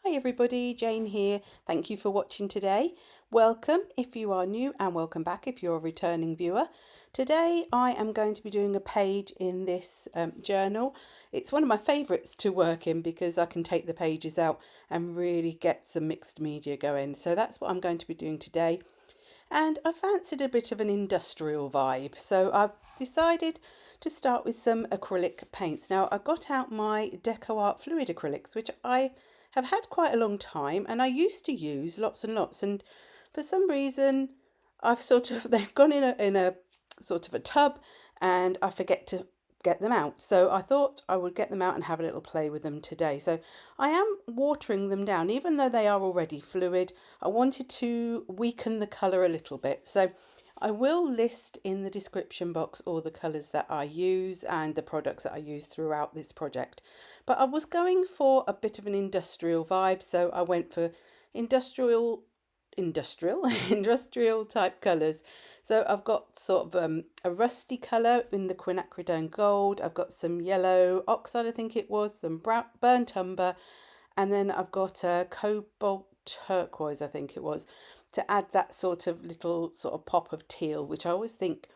Hi everybody, Jane here. Thank you for watching today. Welcome if you are new and welcome back if you're a returning viewer. Today I am going to be doing a page in this journal. It's one of my favourites to work in because I can take the pages out and really get some mixed media going. So that's what I'm going to be doing today. And I fancied a bit of an industrial vibe, so I've decided to start with some acrylic paints. Now I got out my Decoart fluid acrylics, which I have had quite a long time and I used to use lots and lots, and for some reason they've gone in a sort of a tub and I forget to get them out. So I thought I would get them out and have a little play with them today. So I am watering them down, even though they are already fluid. I wanted to weaken the colour a little bit. So I will list in the description box all the colours that I use and the products that I use throughout this project. But I was going for a bit of an industrial vibe, so I went for industrial industrial type colours. So I've got sort of a rusty colour in the Quinacridone gold. I've got some yellow oxide, I think it was, some brown, burnt umber, and then I've got a cobalt turquoise, I think it was, to add that sort of little sort of pop of teal, which I always think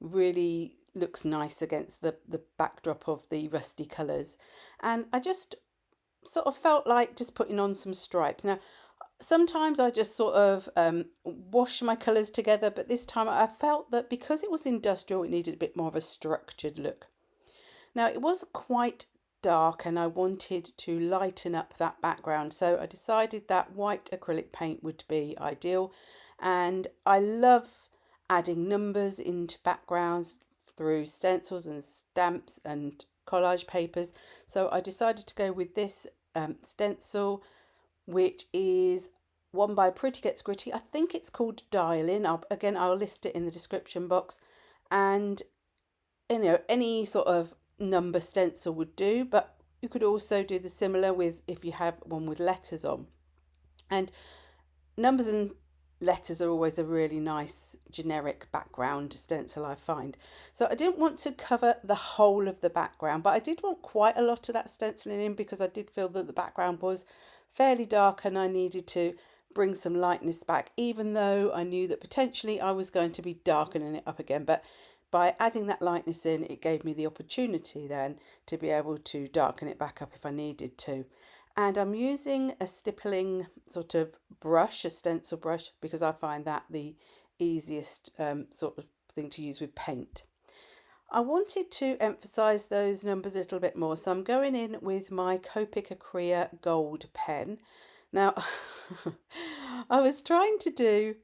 really looks nice against the backdrop of the rusty colours. And I just sort of felt like just putting on some stripes. Now, sometimes I just sort of wash my colours together, but this time I felt that because it was industrial, it needed a bit more of a structured look. Now, it was quite dark and I wanted to lighten up that background, so I decided that white acrylic paint would be ideal. And I love adding numbers into backgrounds through stencils and stamps and collage papers, so I decided to go with this stencil, which is one by Pretty Gets Gritty. I think it's called Dial-In. I'll list it in the description box. And any sort of number stencil would do, but you could also do the similar with if you have one with letters on. And numbers and letters are always a really nice generic background stencil, I find. So I didn't want to cover the whole of the background, but I did want quite a lot of that stenciling in because I did feel that the background was fairly dark and I needed to bring some lightness back, even though I knew that potentially I was going to be darkening it up again. But by adding that lightness in, it gave me the opportunity then to be able to darken it back up if I needed to. And I'm using a stippling sort of brush, a stencil brush, because I find that the easiest sort of thing to use with paint. I wanted to emphasise those numbers a little bit more, so I'm going in with my Copic Acrylic gold pen. Now, I was trying to do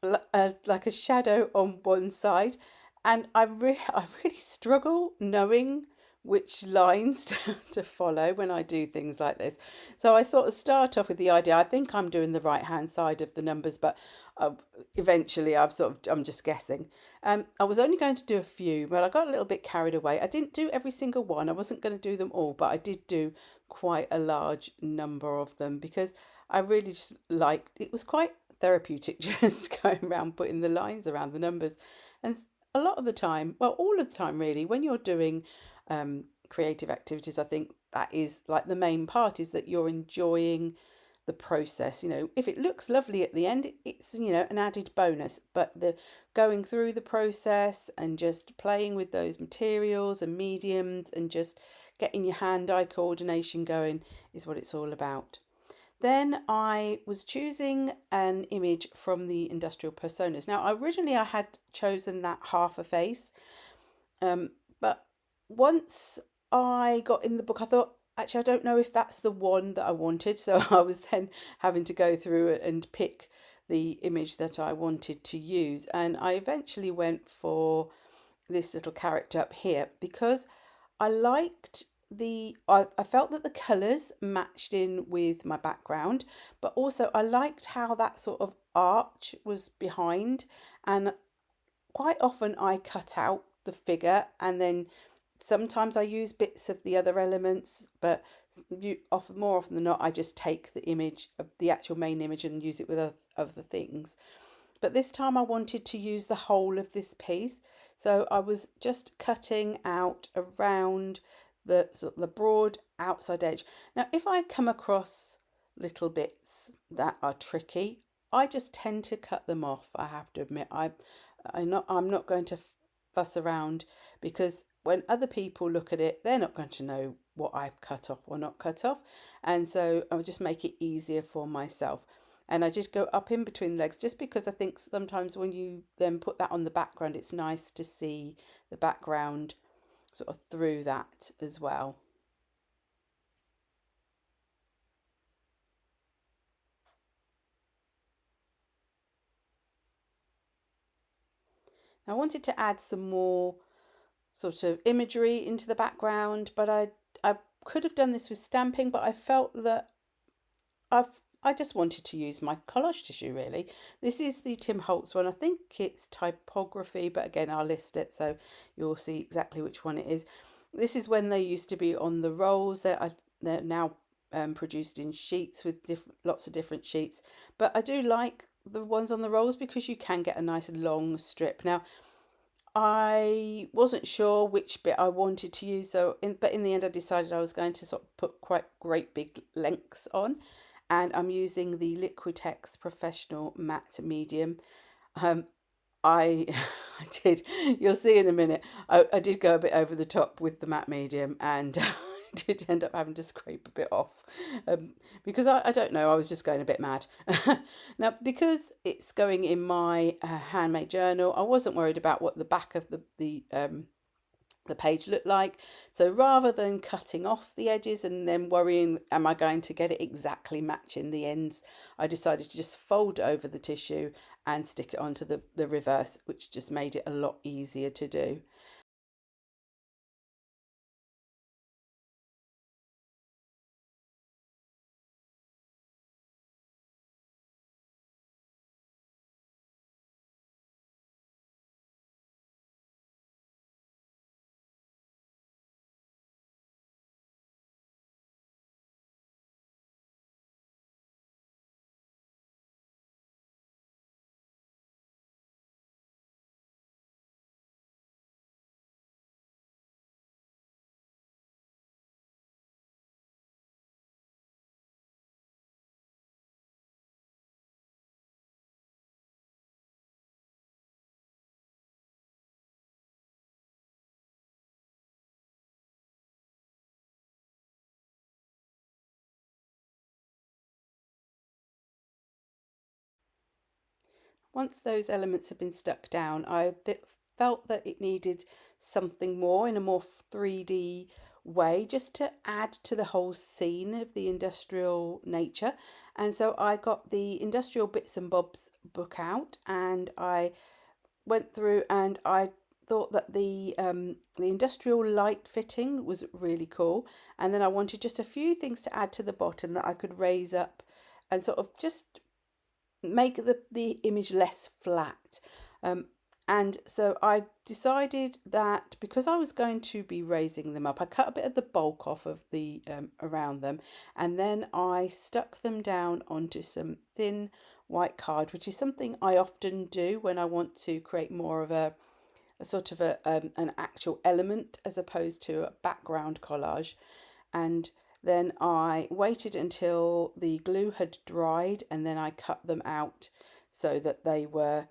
like a shadow on one side, and I really struggle knowing which lines to follow when I do things like this. So I sort of start off with the idea, I think I'm doing the right hand side of the numbers, but eventually I'm just guessing. I was only going to do a few, but I got a little bit carried away. I didn't do every single one. I wasn't going to do them all, but I did do quite a large number of them because I really just liked, it was quite therapeutic just going around putting the lines around the numbers. And a lot of the time, well, all of the time really, when you're doing creative activities, I think that is like the main part, is that you're enjoying the process. If it looks lovely at the end, it's an added bonus, but the going through the process and just playing with those materials and mediums and just getting your hand-eye coordination going is what it's all about. Then I was choosing an image from the Industrial Personas. Now, originally I had chosen that half a face, but once I got in the book, I thought, actually, I don't know if that's the one that I wanted. So I was then having to go through and pick the image that I wanted to use. And I eventually went for this little character up here because I liked I felt that the colours matched in with my background, but also I liked how that sort of arch was behind, and quite often I cut out the figure and then sometimes I use bits of the other elements, but more often than not I just take the image of the actual main image and use it with other things. But this time I wanted to use the whole of this piece, so I was just cutting out around the broad outside edge. Now, if I come across little bits that are tricky, I just tend to cut them off. I have to admit, I'm not going to fuss around, because when other people look at it, they're not going to know what I've cut off or not cut off, and so I'll just make it easier for myself. And I just go up in between the legs, just because I think sometimes when you then put that on the background, it's nice to see the background sort of through that as well. I wanted to add some more sort of imagery into the background, but I could have done this with stamping, but I felt that I just wanted to use my collage tissue really. This is the Tim Holtz one. I think it's typography, but again, I'll list it so you'll see exactly which one it is. This is when they used to be on the rolls. They're now produced in sheets with lots of different sheets. But I do like the ones on the rolls because you can get a nice long strip. Now, I wasn't sure which bit I wanted to use, but in the end I decided I was going to sort of put quite great big lengths on, and I'm using the Liquitex Professional Matte Medium. Um, I I did, you'll see in a minute, I did go a bit over the top with the matte medium, and did end up having to scrape a bit off, because I don't know, I was just going a bit mad. Now, because it's going in my handmade journal, I wasn't worried about what the back of the page looked like. So rather than cutting off the edges and then worrying, am I going to get it exactly matching the ends, I decided to just fold over the tissue and stick it onto the reverse, which just made it a lot easier to do. Once those elements have been stuck down, felt that it needed something more in a more 3D way, just to add to the whole scene of the industrial nature. And so I got the Industrial Bits and Bobs book out, and I went through, and I thought that the industrial light fitting was really cool. And then I wanted just a few things to add to the bottom that I could raise up and sort of just make the image less flat. Um, and so I decided that because I was going to be raising them up, I cut a bit of the bulk off of the around them, and then I stuck them down onto some thin white card, which is something I often do when I want to create more of a sort of an actual element as opposed to a background collage. And then I waited until the glue had dried, and then I cut them out so that they were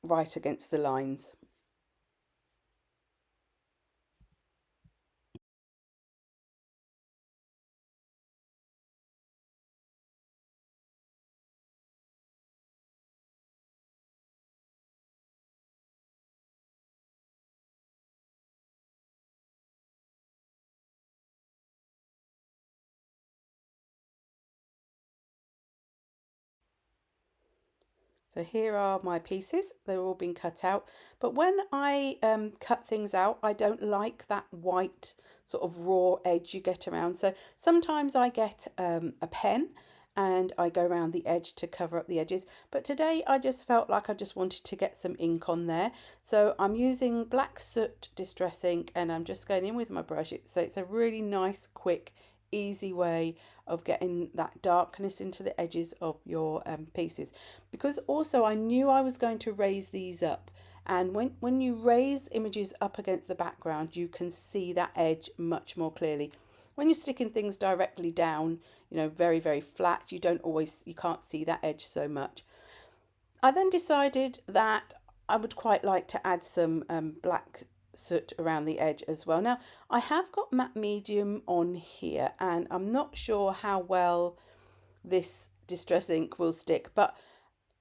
right against the lines. So here are my pieces. They're all been cut out. But when I cut things out, I don't like that white sort of raw edge you get around. So sometimes I get a pen and I go around the edge to cover up the edges. But today I just felt like I just wanted to get some ink on there. So I'm using black soot distress ink, and I'm just going in with my brush. So it's a really nice, quick, easy way of getting that darkness into the edges of your pieces. Because also I knew I was going to raise these up, and when you raise images up against the background, you can see that edge much more clearly. When you're sticking things directly down, you know, very, very flat. You can't see that edge so much. I then decided that I would quite like to add some black soot around the edge as well. Now, I have got matte medium on here, and I'm not sure how well this distress ink will stick, but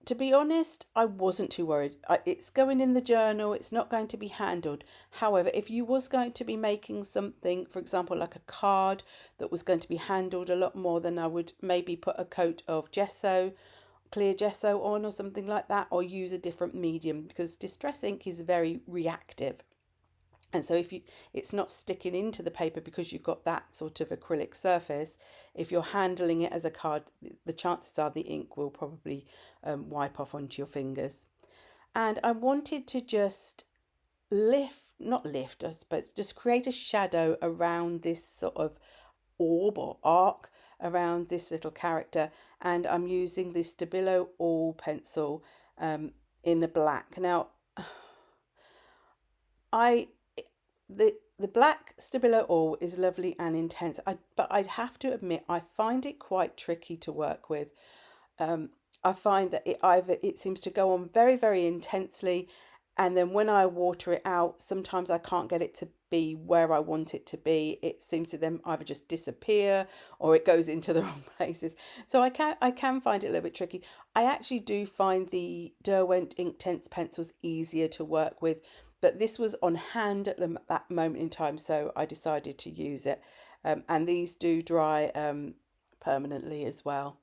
to be honest, I wasn't too worried. It's going in the journal, it's not going to be handled. However, if you was going to be making something, for example, like a card that was going to be handled a lot more, then I would maybe put a coat of gesso, clear gesso on or something like that, or use a different medium, because distress ink is very reactive. And so it's not sticking into the paper because you've got that sort of acrylic surface. If you're handling it as a card, the chances are the ink will probably wipe off onto your fingers. And I wanted to just not lift, I suppose, just create a shadow around this sort of orb or arc around this little character. And I'm using this Stabilo All pencil in the black. Now, the black Stabilo All is lovely and intense, but I'd have to admit I find it quite tricky to work with. I find that it seems to go on very, very intensely, and then when I water it out, sometimes I can't get it to be where I want it to be. It seems to then either just disappear or it goes into the wrong places. So I can find it a little bit tricky. I actually do find the Derwent Inktense pencils easier to work with, but this was on hand at that moment in time, so I decided to use it. And these do dry permanently as well.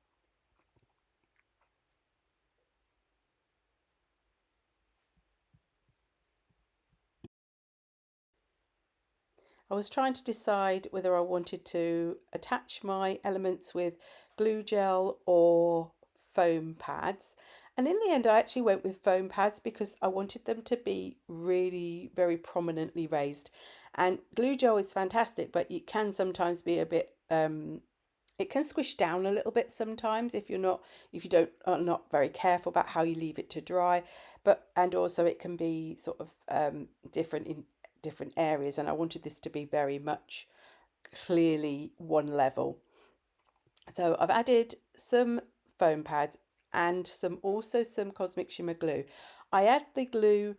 I was trying to decide whether I wanted to attach my elements with glue gel or foam pads. And in the end, I actually went with foam pads because I wanted them to be really very prominently raised. And glue gel is fantastic, but it can sometimes be a bit, it can squish down a little bit sometimes if you are not very careful about how you leave it to dry. And also it can be sort of different in different areas, and I wanted this to be very much clearly one level. So I've added some foam pads and also some Cosmic Shimmer glue. I add the glue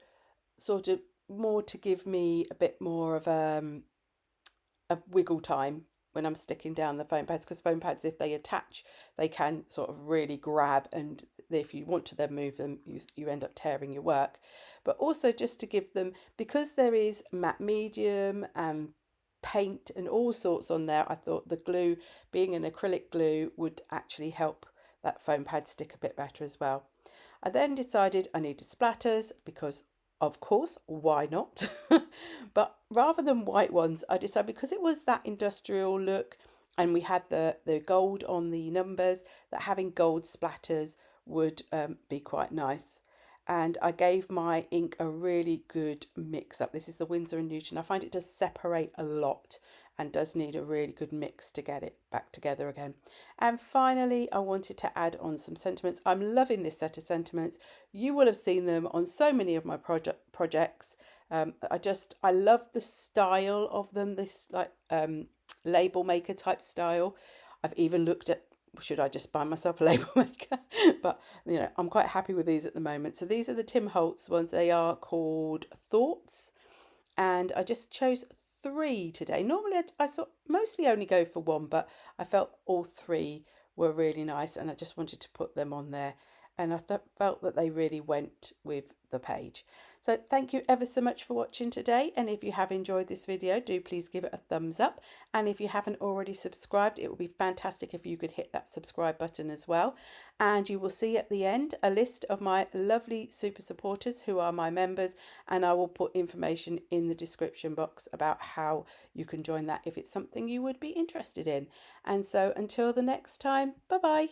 sort of more to give me a bit more of a wiggle time when I'm sticking down the foam pads, because foam pads, if they attach, they can sort of really grab, and if you want to then move them, you end up tearing your work. But also just to give them, because there is matte medium and paint and all sorts on there, I thought the glue, being an acrylic glue, would actually help that foam pad stick a bit better as well. I then decided I needed splatters because, of course, why not? But rather than white ones, I decided, because it was that industrial look and we had the gold on the numbers, that having gold splatters would be quite nice. And I gave my ink a really good mix up. This is the Winsor & Newton. I find it does separate a lot and does need a really good mix to get it back together again. And finally, I wanted to add on some sentiments. I'm loving this set of sentiments. You will have seen them on so many of my projects. I love the style of them, this like label maker type style. I've even looked at, should I just buy myself a label maker? But, you know, I'm quite happy with these at the moment. So these are the Tim Holtz ones. They are called Thoughts. And I just chose 3 today. Normally I sort mostly only go for 1, but I felt all 3 were really nice and I just wanted to put them on there. And I felt that they really went with the page. So thank you ever so much for watching today, and if you have enjoyed this video, do please give it a thumbs up, and if you haven't already subscribed, it would be fantastic if you could hit that subscribe button as well. And you will see at the end a list of my lovely super supporters who are my members, and I will put information in the description box about how you can join that if it's something you would be interested in. And so until the next time, bye bye.